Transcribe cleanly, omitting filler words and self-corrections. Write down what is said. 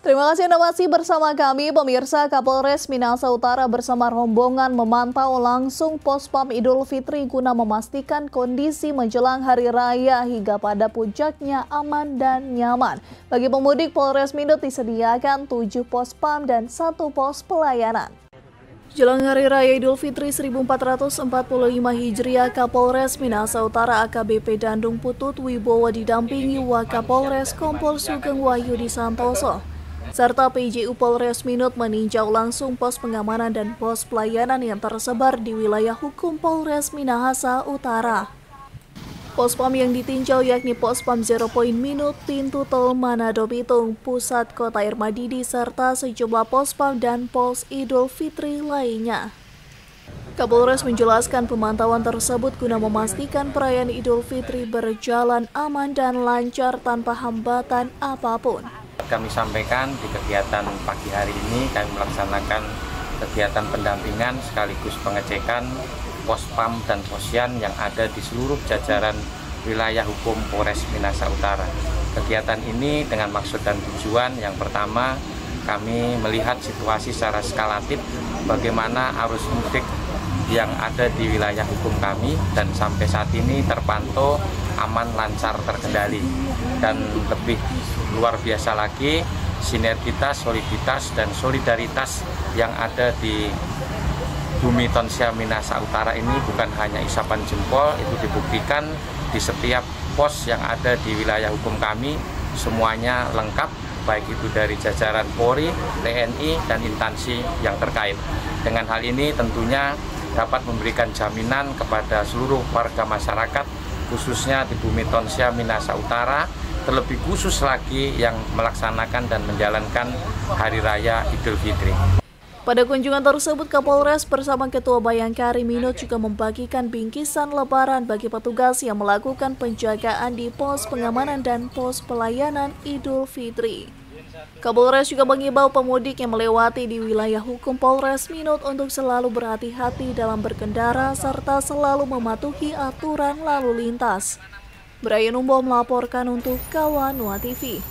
Terima kasih Anda masih bersama kami, pemirsa. Kapolres Minahasa Utara bersama rombongan memantau langsung Pospam Idul Fitri guna memastikan kondisi menjelang Hari Raya hingga pada puncaknya aman dan nyaman. Bagi pemudik, Polres Minut disediakan 7 pospam dan 1 pos pelayanan. Jelang Hari Raya Idul Fitri 1445 Hijriah, Kapolres Minahasa Utara AKBP Dandung Putut Wibowo didampingi Wakapolres Kompol Sugeng Wahyudi Santoso serta PJU Polres Minut meninjau langsung pos pengamanan dan pos pelayanan yang tersebar di wilayah hukum Polres Minahasa Utara. Pospam yang ditinjau yakni Pospam Zero Point Minut, Pintu Tol Manado Bitung, Pusat Kota Irmadidi, serta sejumlah pospam dan pos Idul Fitri lainnya. Kapolres menjelaskan pemantauan tersebut guna memastikan perayaan Idul Fitri berjalan aman dan lancar tanpa hambatan apapun. Kami sampaikan di kegiatan pagi hari ini kami melaksanakan kegiatan pendampingan sekaligus pengecekan pospam dan posyan yang ada di seluruh jajaran wilayah hukum Polres Minahasa Utara. Kegiatan ini dengan maksud dan tujuan yang pertama, kami melihat situasi secara skalatif bagaimana arus mudik yang ada di wilayah hukum kami dan sampai saat ini terpantau aman, lancar, terkendali. Dan lebih luar biasa lagi, sinergitas, soliditas, dan solidaritas yang ada di Bumi Tonsya Minahasa Utara ini bukan hanya isapan jempol, itu dibuktikan di setiap pos yang ada di wilayah hukum kami, semuanya lengkap, baik itu dari jajaran Polri, TNI, dan instansi yang terkait. Dengan hal ini tentunya dapat memberikan jaminan kepada seluruh warga masyarakat, khususnya di Bumi Tonsya Minahasa Utara, terlebih khusus lagi yang melaksanakan dan menjalankan Hari Raya Idul Fitri. Pada kunjungan tersebut, Kapolres bersama Ketua Bayangkari Minut juga membagikan bingkisan lebaran bagi petugas yang melakukan penjagaan di pos pengamanan dan pos pelayanan Idul Fitri. Kapolres juga mengimbau pemudik yang melewati di wilayah hukum Polres Minut untuk selalu berhati-hati dalam berkendara serta selalu mematuhi aturan lalu lintas. Brian Umbo melaporkan untuk Kawan Nuha TV.